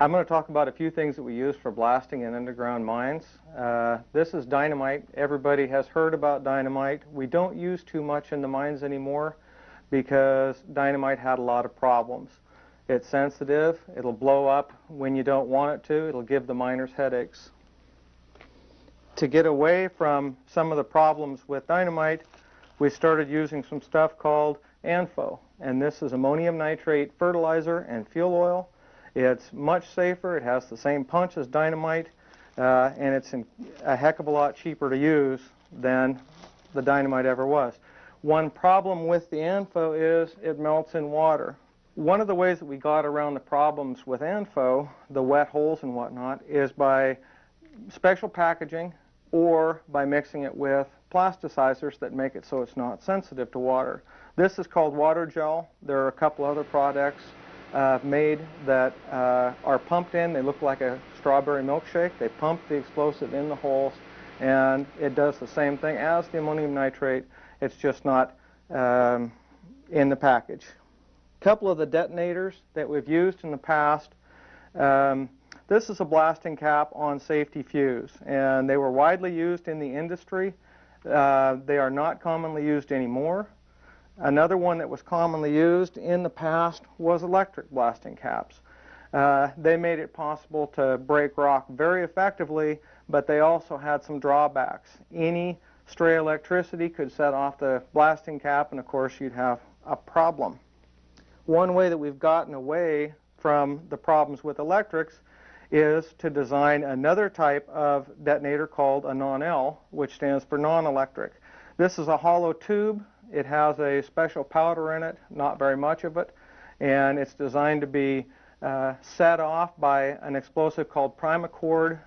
I'm going to talk about a few things that we use for blasting in underground mines. This is dynamite. Everybody has heard about dynamite. We don't use too much in the mines anymore because dynamite had a lot of problems. It's sensitive. It'll blow up when you don't want it to. It'll give the miners headaches. To get away from some of the problems with dynamite, we started using some stuff called ANFO, and this is ammonium nitrate fertilizer and fuel oil. It's much safer, it has the same punch as dynamite, and it's a heck of a lot cheaper to use than the dynamite ever was. One problem with the ANFO is it melts in water. One of the ways that we got around the problems with ANFO, the wet holes and whatnot, is by special packaging or by mixing it with plasticizers that make it so it's not sensitive to water. This is called water gel. There are a couple other products made that are pumped in. They look like a strawberry milkshake. They pump the explosive in the holes, and it does the same thing as the ammonium nitrate. It's just not in the package. A couple of the detonators that we've used in the past. This is a blasting cap on safety fuse, and they were widely used in the industry. They are not commonly used anymore. Another one that was commonly used in the past was electric blasting caps. They made it possible to break rock very effectively, but they also had some drawbacks. Any stray electricity could set off the blasting cap, and of course you'd have a problem. One way that we've gotten away from the problems with electrics is to design another type of detonator called a non-L, which stands for non-electric. This is a hollow tube. It has a special powder in it, not very much of it, and it's designed to be set off by an explosive called Primacord.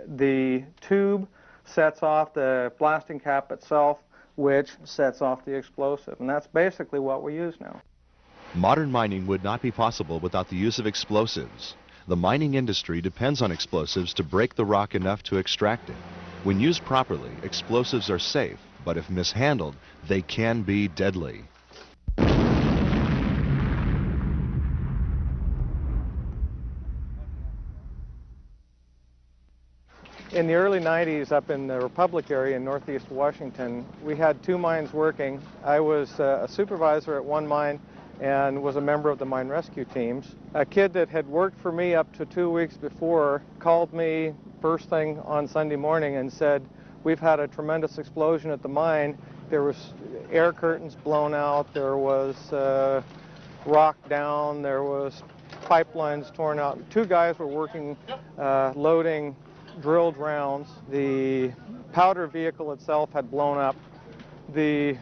The tube sets off the blasting cap itself, which sets off the explosive, and that's basically what we use now. Modern mining would not be possible without the use of explosives. The mining industry depends on explosives to break the rock enough to extract it. When used properly, explosives are safe, but if mishandled, they can be deadly. In the early 90s, up in the Republic area in northeast Washington, we had two mines working. I was a supervisor at one mine and was a member of the mine rescue teams. A kid that had worked for me up to 2 weeks before called me first thing on Sunday morning and said, "We've had a tremendous explosion at the mine. There was air curtains blown out, there was rock down, there was pipelines torn out." Two guys were working loading drilled rounds. The powder vehicle itself had blown up. The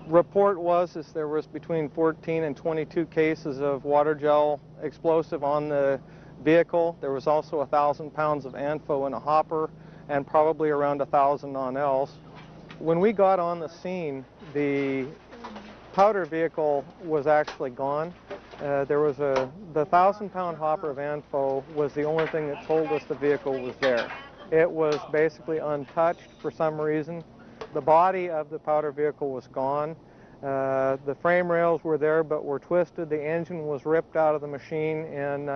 report was there was between 14 and 22 cases of water gel explosive on the vehicle. There was also 1,000 pounds of ANFO in a hopper and probably around 1,000 non-Ls. When we got on the scene, the powder vehicle was actually gone. The 1,000-pound hopper of ANFO was the only thing that told us the vehicle was there. It was basically untouched for some reason. The body of the powder vehicle was gone. The frame rails were there but were twisted. The engine was ripped out of the machine, and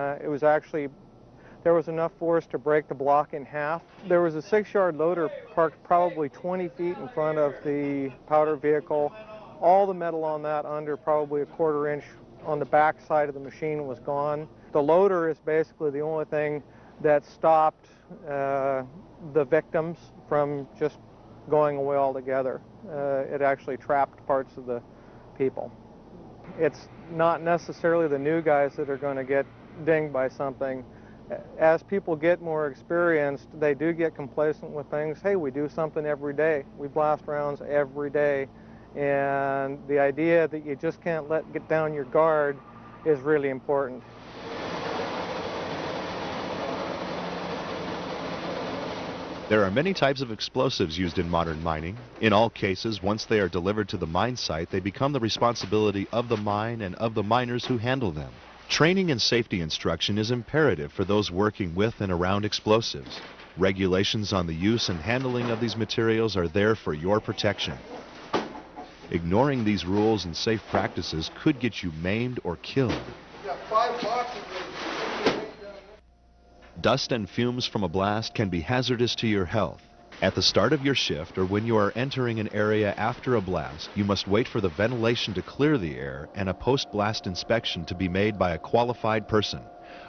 there was enough force to break the block in half. There was a 6-yard loader parked probably 20 feet in front of the powder vehicle. All the metal on that under probably a 1/4 inch on the back side of the machine was gone. The loader is basically the only thing that stopped the victims from just going away altogether. It actually trapped parts of the people. It's not necessarily the new guys that are going to get dinged by something. As people get more experienced, they do get complacent with things. Hey, we do something every day. We blast rounds every day. And the idea that you just can't get down your guard is really important. There are many types of explosives used in modern mining. In all cases, once they are delivered to the mine site, they become the responsibility of the mine and of the miners who handle them. Training and safety instruction is imperative for those working with and around explosives. Regulations on the use and handling of these materials are there for your protection. Ignoring these rules and safe practices could get you maimed or killed. Dust and fumes from a blast can be hazardous to your health. At the start of your shift or when you are entering an area after a blast, you must wait for the ventilation to clear the air and a post-blast inspection to be made by a qualified person.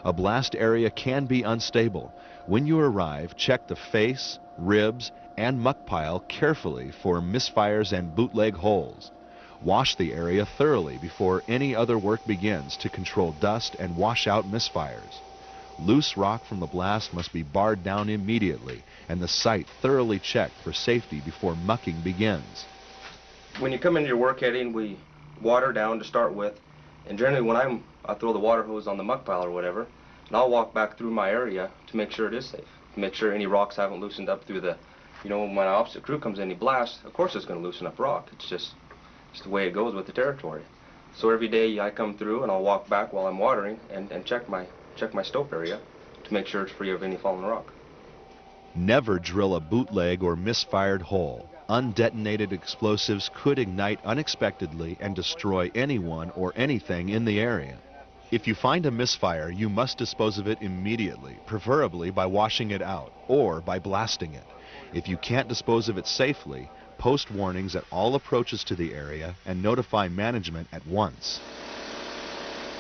A blast area can be unstable. When you arrive, check the face, ribs, and muck pile carefully for misfires and bootleg holes. Wash the area thoroughly before any other work begins to control dust and wash out misfires. Loose rock from the blast must be barred down immediately and the site thoroughly checked for safety before mucking begins. When you come into your work heading, we water down to start with, and generally when I throw the water hose on the muck pile or whatever, and I'll walk back through my area to make sure it is safe, to make sure any rocks haven't loosened up through the, you know, when my opposite crew comes in, he blasts, of course it's going to loosen up rock. It's just the way it goes with the territory. So every day I come through and I'll walk back while I'm watering and check my stope area to make sure it's free of any fallen rock. Never drill a bootleg or misfired hole. Undetonated explosives could ignite unexpectedly and destroy anyone or anything in the area. If you find a misfire, you must dispose of it immediately, preferably by washing it out or by blasting it. If you can't dispose of it safely, post warnings at all approaches to the area and notify management at once.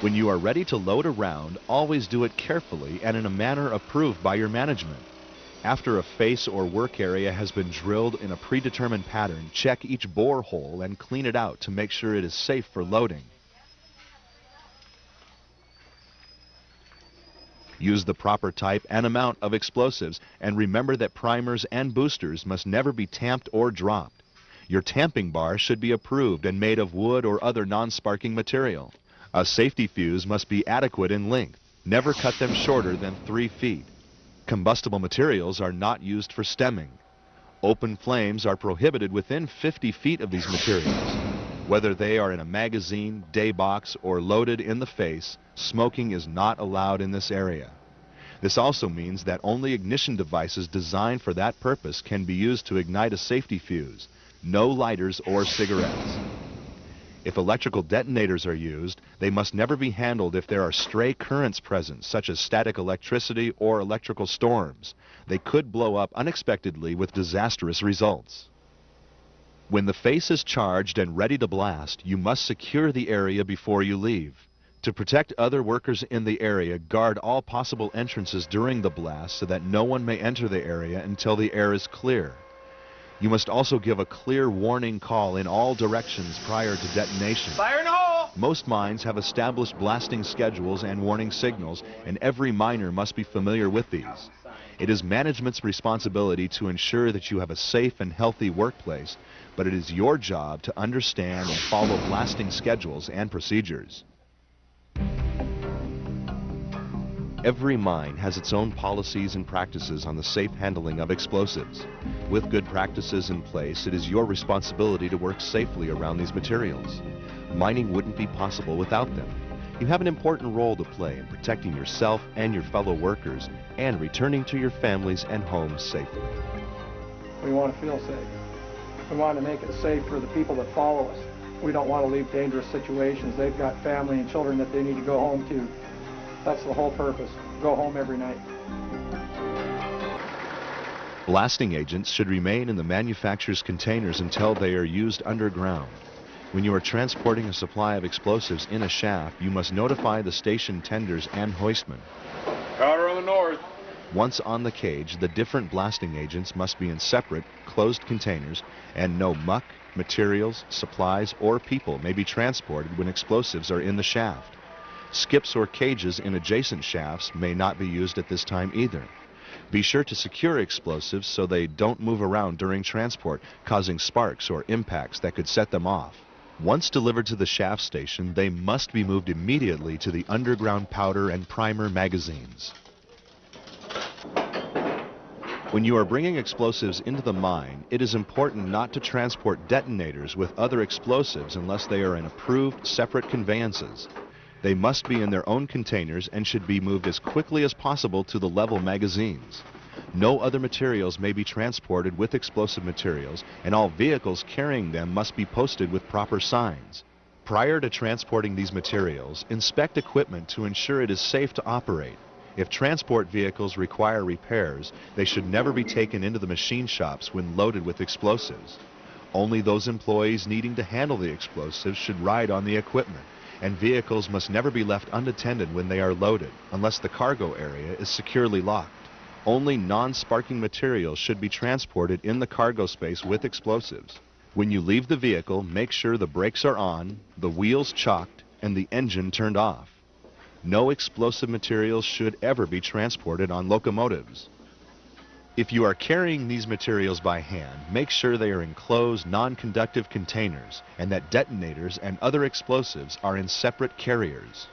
When you are ready to load a round, always do it carefully and in a manner approved by your management. After a face or work area has been drilled in a predetermined pattern, check each bore hole and clean it out to make sure it is safe for loading. Use the proper type and amount of explosives, and remember that primers and boosters must never be tamped or dropped. Your tamping bar should be approved and made of wood or other non-sparking material. A safety fuse must be adequate in length. Never cut them shorter than 3 feet. Combustible materials are not used for stemming. Open flames are prohibited within 50 feet of these materials. Whether they are in a magazine, day box, or loaded in the face, smoking is not allowed in this area. This also means that only ignition devices designed for that purpose can be used to ignite a safety fuse. No lighters or cigarettes. If electrical detonators are used, they must never be handled if there are stray currents present, such as static electricity or electrical storms. They could blow up unexpectedly with disastrous results. When the face is charged and ready to blast, you must secure the area before you leave. To protect other workers in the area, guard all possible entrances during the blast so that no one may enter the area until the air is clear. You must also give a clear warning call in all directions prior to detonation. Fire in the hole! Most mines have established blasting schedules and warning signals, and every miner must be familiar with these. It is management's responsibility to ensure that you have a safe and healthy workplace, but it is your job to understand and follow blasting schedules and procedures. Every mine has its own policies and practices on the safe handling of explosives. With good practices in place, it is your responsibility to work safely around these materials. Mining wouldn't be possible without them. You have an important role to play in protecting yourself and your fellow workers and returning to your families and homes safely. We want to feel safe. We want to make it safe for the people that follow us. We don't want to leave dangerous situations. They've got family and children that they need to go home to. That's the whole purpose. Go home every night. Blasting agents should remain in the manufacturer's containers until they are used underground. When you are transporting a supply of explosives in a shaft, you must notify the station tenders and hoistmen. Powder on the north. Once on the cage, the different blasting agents must be in separate, closed containers, and no muck, materials, supplies, or people may be transported when explosives are in the shaft. Skips or cages in adjacent shafts may not be used at this time either. Be sure to secure explosives so they don't move around during transport, causing sparks or impacts that could set them off. Once delivered to the shaft station, they must be moved immediately to the underground powder and primer magazines. When you are bringing explosives into the mine, it is important not to transport detonators with other explosives unless they are in approved separate conveyances. They must be in their own containers and should be moved as quickly as possible to the level magazines. No other materials may be transported with explosive materials, and all vehicles carrying them must be posted with proper signs. Prior to transporting these materials, inspect equipment to ensure it is safe to operate. If transport vehicles require repairs, they should never be taken into the machine shops when loaded with explosives. Only those employees needing to handle the explosives should ride on the equipment, and vehicles must never be left unattended when they are loaded, unless the cargo area is securely locked. Only non-sparking materials should be transported in the cargo space with explosives. When you leave the vehicle, make sure the brakes are on, the wheels chocked, and the engine turned off. No explosive materials should ever be transported on locomotives. If you are carrying these materials by hand, make sure they are in closed, non-conductive containers and that detonators and other explosives are in separate carriers.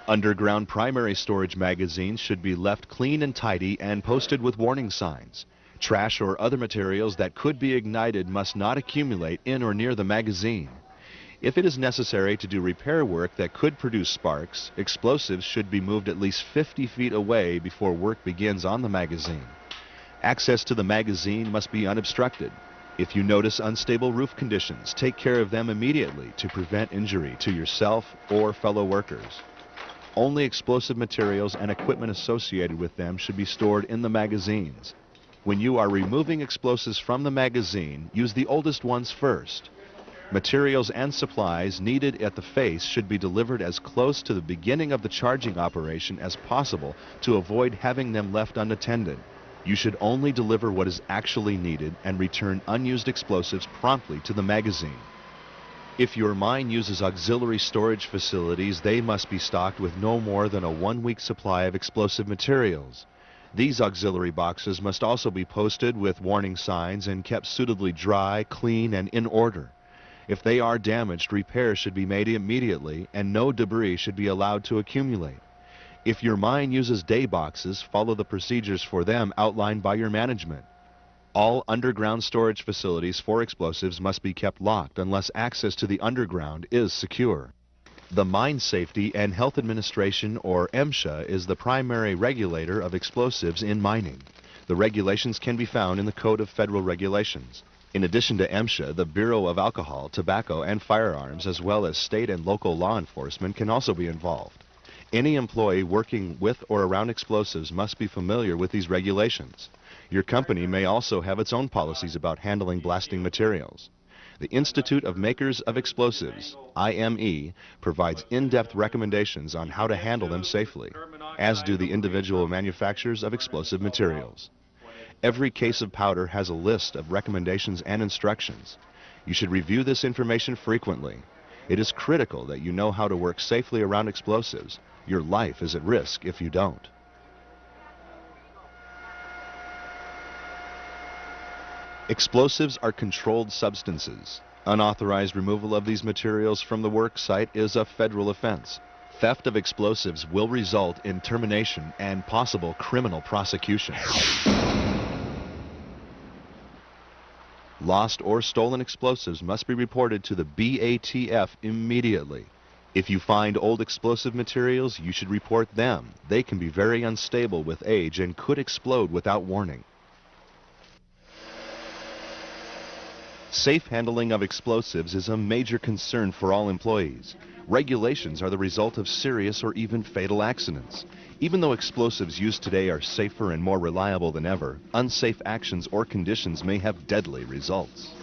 Underground primary storage magazines should be left clean and tidy and posted with warning signs. Trash or other materials that could be ignited must not accumulate in or near the magazine. If it is necessary to do repair work that could produce sparks, explosives should be moved at least 50 feet away before work begins on the magazine. Access to the magazine must be unobstructed. If you notice unstable roof conditions, take care of them immediately to prevent injury to yourself or fellow workers. Only explosive materials and equipment associated with them should be stored in the magazines. When you are removing explosives from the magazine, use the oldest ones first. Materials and supplies needed at the face should be delivered as close to the beginning of the charging operation as possible to avoid having them left unattended. You should only deliver what is actually needed and return unused explosives promptly to the magazine. If your mine uses auxiliary storage facilities, they must be stocked with no more than a 1-week supply of explosive materials. These auxiliary boxes must also be posted with warning signs and kept suitably dry, clean, and in order. If they are damaged, repairs should be made immediately and no debris should be allowed to accumulate. If your mine uses day boxes, follow the procedures for them outlined by your management. All underground storage facilities for explosives must be kept locked unless access to the underground is secure. The Mine Safety and Health Administration, or MSHA, is the primary regulator of explosives in mining. The regulations can be found in the Code of Federal Regulations. In addition to MSHA, the Bureau of Alcohol, Tobacco, and Firearms, as well as state and local law enforcement, can also be involved. Any employee working with or around explosives must be familiar with these regulations. Your company may also have its own policies about handling blasting materials. The Institute of Makers of Explosives, IME, provides in-depth recommendations on how to handle them safely, as do the individual manufacturers of explosive materials. Every case of powder has a list of recommendations and instructions. You should review this information frequently. It is critical that you know how to work safely around explosives. Your life is at risk if you don't. Explosives are controlled substances. Unauthorized removal of these materials from the work site is a federal offense. Theft of explosives will result in termination and possible criminal prosecution. Lost or stolen explosives must be reported to the BATF immediately. If you find old explosive materials, you should report them. They can be very unstable with age and could explode without warning. Safe handling of explosives is a major concern for all employees. Regulations are the result of serious or even fatal accidents. Even though explosives used today are safer and more reliable than ever, unsafe actions or conditions may have deadly results.